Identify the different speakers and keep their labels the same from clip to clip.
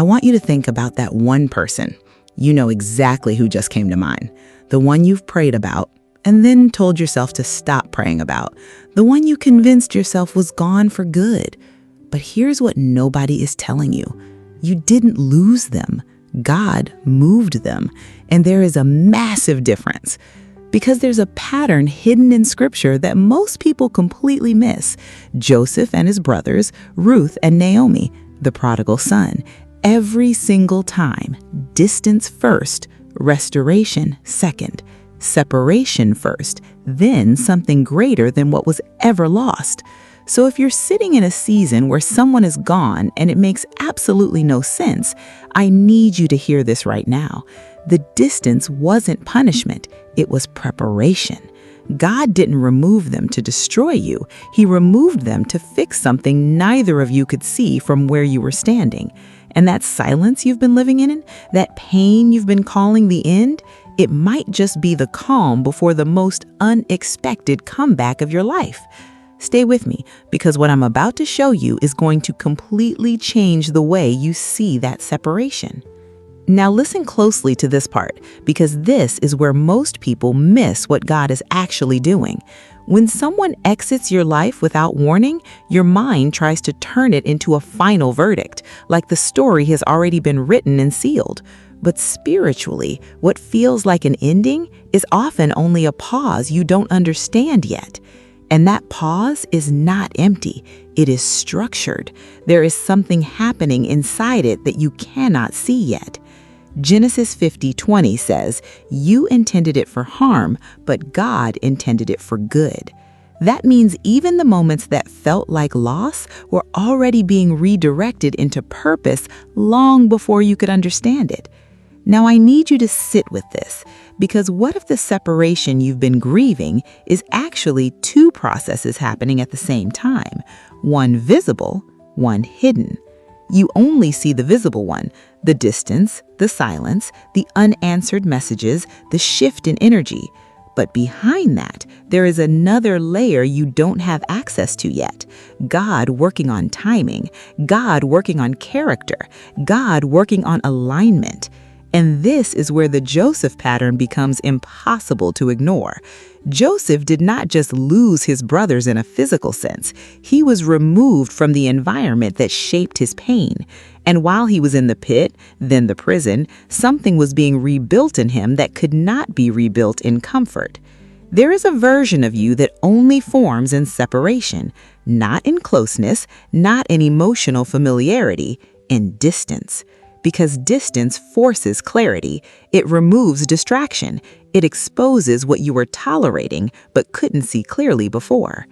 Speaker 1: I want you to think about that one person. You know exactly who just came to mind. The one you've prayed about and then told yourself to stop praying about. The one you convinced yourself was gone for good. But here's what nobody is telling you. You didn't lose them. God moved them. And there is a massive difference. Because there's a pattern hidden in Scripture that most people completely miss. Joseph and his brothers, Ruth and Naomi, the prodigal son. Every single time, distance first, restoration second, separation first, then something greater than what was ever lost. So if you're sitting in a season where someone is gone and it makes absolutely no sense, I need you to hear this right now. The distance wasn't punishment, it was preparation. God didn't remove them to destroy you. He removed them to fix something neither of you could see from where you were standing. And that silence you've been living in, that pain you've been calling the end, it might just be the calm before the most unexpected comeback of your life. Stay with me, because what I'm about to show you is going to completely change the way you see that separation. Now listen closely to this part, because this is where most people miss what God is actually doing. When someone exits your life without warning, your mind tries to turn it into a final verdict, like the story has already been written and sealed. But spiritually, what feels like an ending is often only a pause you don't understand yet. And that pause is not empty. It is structured. There is something happening inside it that you cannot see yet. Genesis 50:20 says, "You intended it for harm, but God intended it for good." That means even the moments that felt like loss were already being redirected into purpose long before you could understand it. Now I need you to sit with this, because what if the separation you've been grieving is actually two processes happening at the same time? One visible, one hidden. You only see the visible one, the distance, the silence, the unanswered messages, the shift in energy. But behind that, there is another layer you don't have access to yet. God working on timing, God working on character, God working on alignment. And this is where the Joseph pattern becomes impossible to ignore. Joseph did not just lose his brothers in a physical sense. He was removed from the environment that shaped his pain. And while he was in the pit, then the prison, something was being rebuilt in him that could not be rebuilt in comfort. There is a version of you that only forms in separation, not in closeness, not in emotional familiarity, in distance. Because distance forces clarity. It removes distraction. It exposes what you were tolerating but couldn't see clearly before.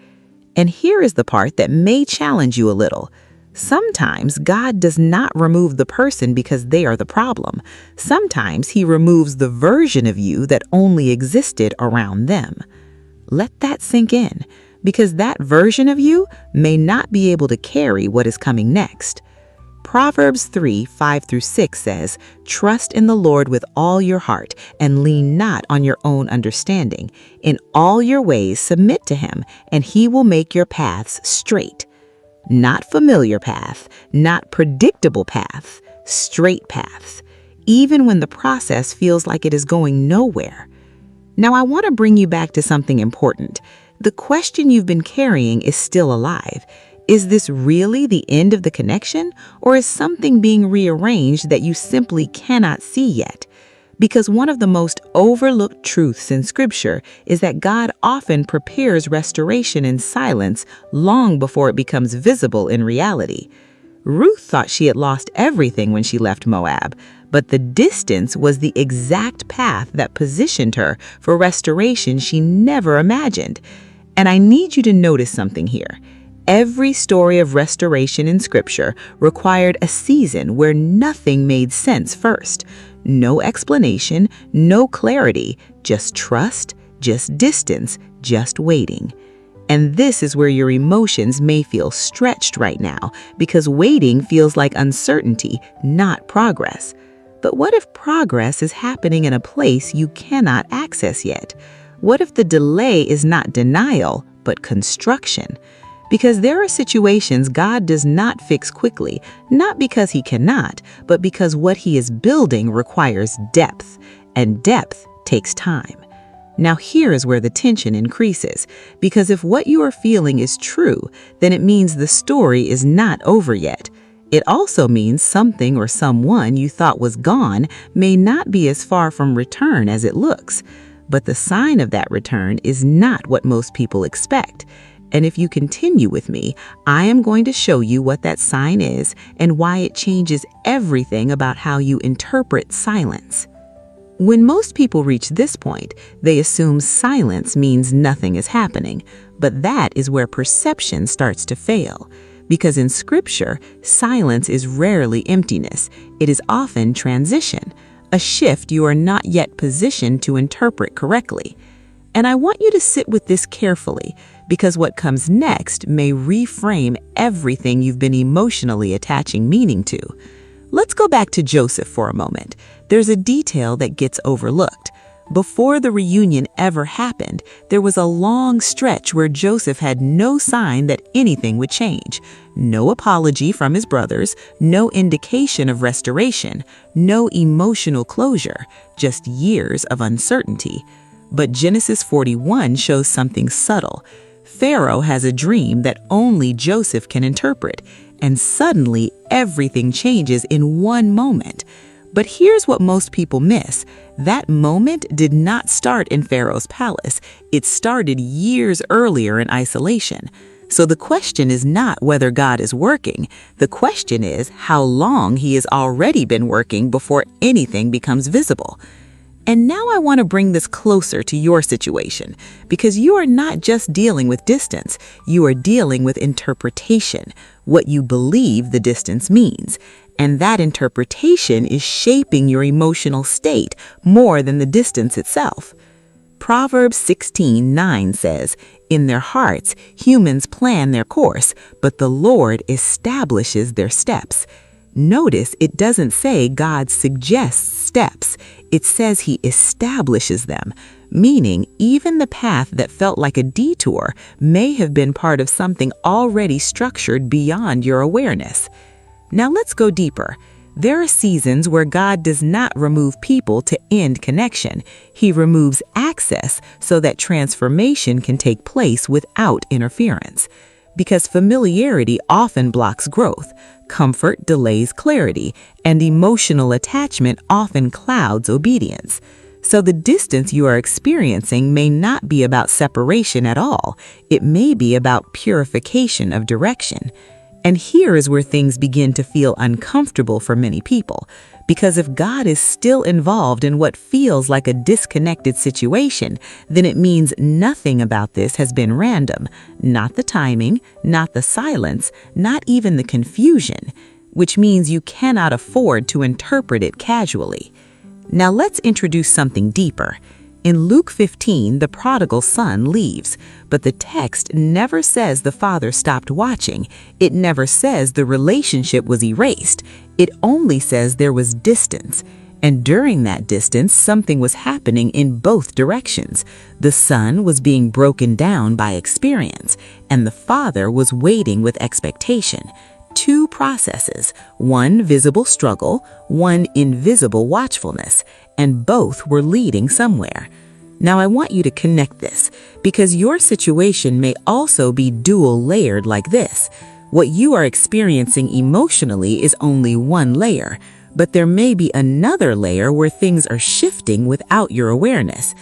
Speaker 1: And here is the part that may challenge you a little. Sometimes God does not remove the person because they are the problem. Sometimes He removes the version of you that only existed around them. Let that sink in, because that version of you may not be able to carry what is coming next. Proverbs 3:5-6 says, "Trust in the Lord with all your heart and lean not on your own understanding. In all your ways submit to Him, and He will make your paths straight." Not familiar path, not predictable paths, straight paths, even when the process feels like it is going nowhere. Now I want to bring you back to something important. The question you've been carrying is still alive. Is this really the end of the connection, or is something being rearranged that you simply cannot see yet? Because one of the most overlooked truths in Scripture is that God often prepares restoration in silence long before it becomes visible in reality. Ruth thought she had lost everything when she left Moab, but the distance was the exact path that positioned her for restoration she never imagined. And I need you to notice something here. Every story of restoration in Scripture required a season where nothing made sense first. No explanation, no clarity, just trust, just distance, just waiting. And this is where your emotions may feel stretched right now, because waiting feels like uncertainty, not progress. But what if progress is happening in a place you cannot access yet? What if the delay is not denial, but construction? Because there are situations God does not fix quickly, not because he cannot, but because what he is building requires depth, and depth takes time. Now here is where the tension increases, because if what you are feeling is true, then it means the story is not over yet. It also means something or someone you thought was gone may not be as far from return as it looks. But the sign of that return is not what most people expect. And if you continue with me, I am going to show you what that sign is and why it changes everything about how you interpret silence. When most people reach this point, they assume silence means nothing is happening, but that is where perception starts to fail. Because in Scripture, silence is rarely emptiness. It is often transition, a shift you are not yet positioned to interpret correctly. And I want you to sit with this carefully, because what comes next may reframe everything you've been emotionally attaching meaning to. Let's go back to Joseph for a moment. There's a detail that gets overlooked. Before the reunion ever happened, there was a long stretch where Joseph had no sign that anything would change. No apology from his brothers, no indication of restoration, no emotional closure, just years of uncertainty. But Genesis 41 shows something subtle. Pharaoh has a dream that only Joseph can interpret, and suddenly everything changes in one moment. But here's what most people miss. That moment did not start in Pharaoh's palace. It started years earlier in isolation. So the question is not whether God is working. The question is how long he has already been working before anything becomes visible. And now I want to bring this closer to your situation, because you are not just dealing with distance, you are dealing with interpretation, what you believe the distance means. And that interpretation is shaping your emotional state more than the distance itself. Proverbs 16:9 says, "In their hearts, humans plan their course, but the Lord establishes their steps." Notice it doesn't say God suggests steps. It says he establishes them, meaning even the path that felt like a detour may have been part of something already structured beyond your awareness. Now let's go deeper. There are seasons where God does not remove people to end connection. He removes access so that transformation can take place without interference. Because familiarity often blocks growth, comfort delays clarity, and emotional attachment often clouds obedience. So the distance you are experiencing may not be about separation at all. It may be about purification of direction. And here is where things begin to feel uncomfortable for many people. Because if God is still involved in what feels like a disconnected situation, then it means nothing about this has been random. Not the timing, not the silence, not even the confusion, which means you cannot afford to interpret it casually. Now let's introduce something deeper. In Luke 15, the prodigal son leaves, but the text never says the father stopped watching. It never says the relationship was erased. It only says there was distance. And during that distance, something was happening in both directions. The son was being broken down by experience, and the father was waiting with expectation. Two processes, one visible struggle, one invisible watchfulness, and both were leading somewhere. Now I want you to connect this, because your situation may also be dual layered like this. What you are experiencing emotionally is only one layer, but there may be another layer where things are shifting without your awareness.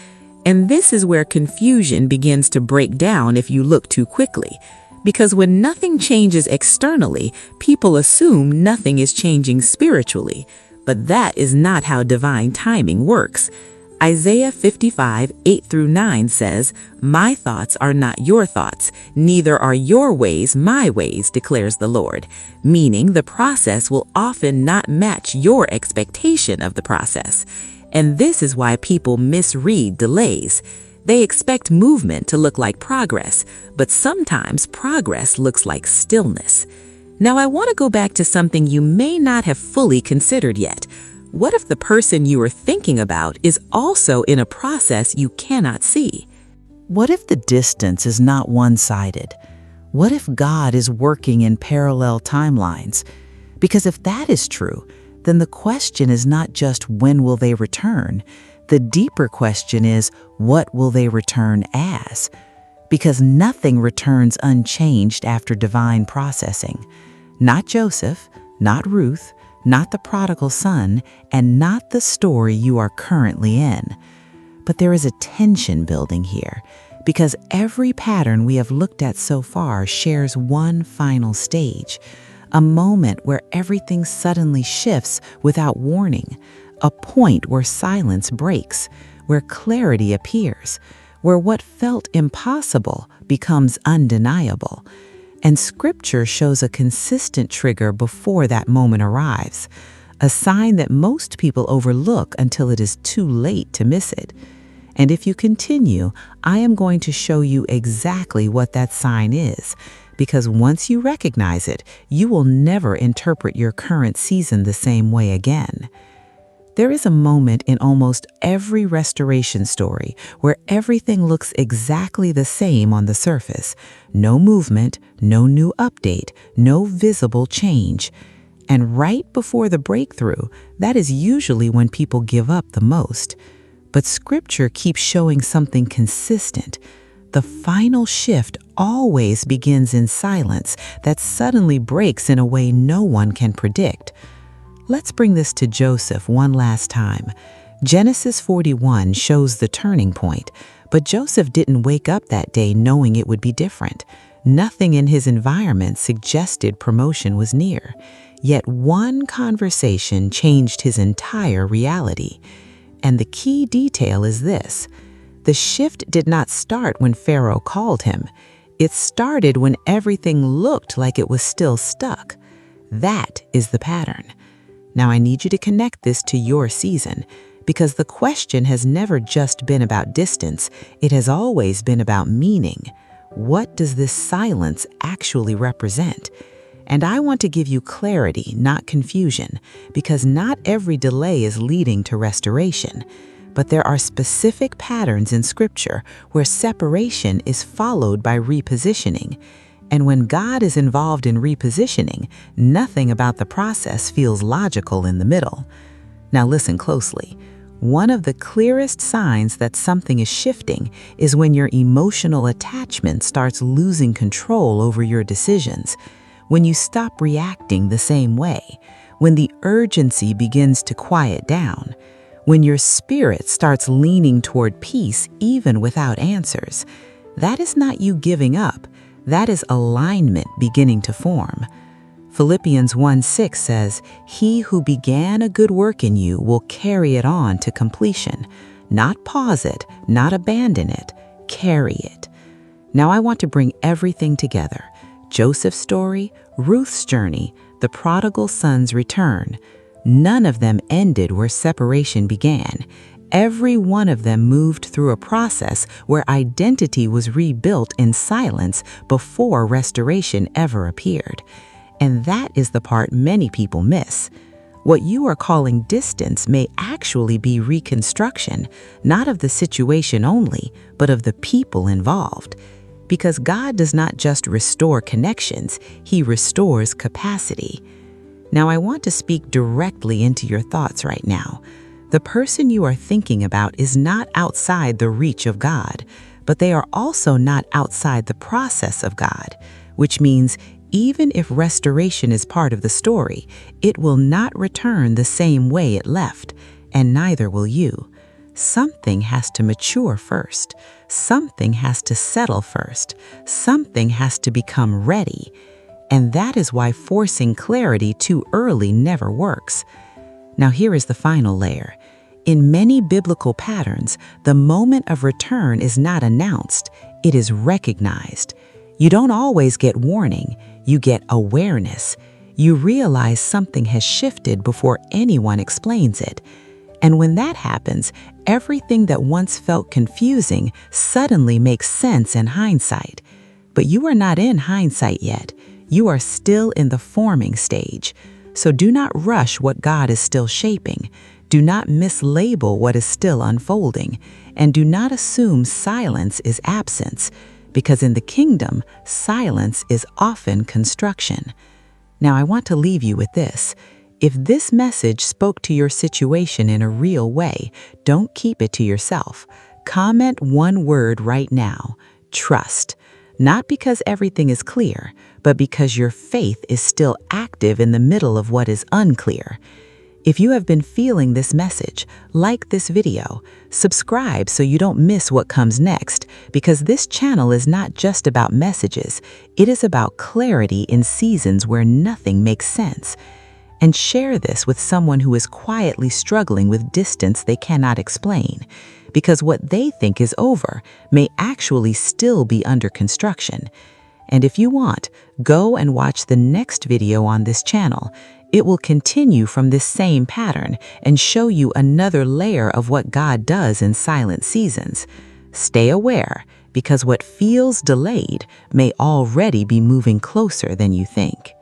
Speaker 1: And this is where confusion begins to break down if you look too quickly. Because when nothing changes externally, people assume nothing is changing spiritually. But that is not how divine timing works. Isaiah 55:8-9 says, "My thoughts are not your thoughts, neither are your ways my ways, declares the Lord." Meaning the process will often not match your expectation of the process. And this is why people misread delays. They expect movement to look like progress, but sometimes progress looks like stillness. Now I want to go back to something you may not have fully considered yet. What if the person you are thinking about is also in a process you cannot see?
Speaker 2: What if the distance is not one-sided?
Speaker 1: What if God is working in parallel timelines? Because if that is true, then the question is not just when will they return? The deeper question is, what will they return as? Because nothing returns unchanged after divine processing. Not Joseph, not Ruth, not the prodigal son, and not the story you are currently in. But there is a tension building here, because every pattern we have looked at so far shares one final stage, a moment where everything suddenly shifts without warning, a point where silence breaks, where clarity appears, where what felt impossible becomes undeniable. And Scripture shows a consistent trigger before that moment arrives, a sign that most people overlook until it is too late to miss it. And if you continue, I am going to show you exactly what that sign is, because once you recognize it, you will never interpret your current season the same way again. There is a moment in almost every restoration story where everything looks exactly the same on the surface. No movement, no new update, no visible change. And right before the breakthrough, that is usually when people give up the most. But Scripture keeps showing something consistent. The final shift always begins in silence that suddenly breaks in a way no one can predict. Let's bring this to Joseph one last time. Genesis 41 shows the turning point, but Joseph didn't wake up that day knowing it would be different. Nothing in his environment suggested promotion was near. Yet one conversation changed his entire reality. And the key detail is this: the shift did not start when Pharaoh called him. It started when everything looked like it was still stuck. That is the pattern. Now I need you to connect this to your season, because the question has never just been about distance. It has always been about meaning. What does this silence actually represent? And I want to give you clarity, not confusion, because not every delay is leading to restoration. But there are specific patterns in Scripture where separation is followed by repositioning. And when God is involved in repositioning, nothing about the process feels logical in the middle. Now listen closely. One of the clearest signs that something is shifting is when your emotional attachment starts losing control over your decisions. When you stop reacting the same way, when the urgency begins to quiet down, when your spirit starts leaning toward peace even without answers, that is not you giving up, that is alignment beginning to form. Philippians 1:6 says, "He who began a good work in you will carry it on to completion." Not pause it, not abandon it, carry it. Now I want to bring everything together. Joseph's story, Ruth's journey, the prodigal son's return. None of them ended where separation began. Every one of them moved through a process where identity was rebuilt in silence before restoration ever appeared. And that is the part many people miss. What you are calling distance may actually be reconstruction, not of the situation only, but of the people involved. Because God does not just restore connections, He restores capacity. Now I want to speak directly into your thoughts right now. The person you are thinking about is not outside the reach of God, but they are also not outside the process of God, which means even if restoration is part of the story, it will not return the same way it left, and neither will you. Something has to mature first. Something has to settle first. Something has to become ready. And that is why forcing clarity too early never works. Now here is the final layer. In many biblical patterns, the moment of return is not announced, it is recognized. You don't always get warning, you get awareness. You realize something has shifted before anyone explains it. And when that happens, everything that once felt confusing suddenly makes sense in hindsight. But you are not in hindsight yet. You are still in the forming stage. So do not rush what God is still shaping. Do not mislabel what is still unfolding. And do not assume silence is absence. because in the kingdom, silence is often construction. Now, I want to leave you with this. If this message spoke to your situation in a real way, don't keep it to yourself. Comment one word right now: trust. Not because everything is clear, but because your faith is still active in the middle of what is unclear. If you have been feeling this message, like this video, subscribe so you don't miss what comes next, because this channel is not just about messages, it is about clarity in seasons where nothing makes sense. And share this with someone who is quietly struggling with distance they cannot explain, because what they think is over may actually still be under construction. And if you want, go and watch the next video on this channel. It will continue from this same pattern and show you another layer of what God does in silent seasons. Stay aware, because what feels delayed may already be moving closer than you think.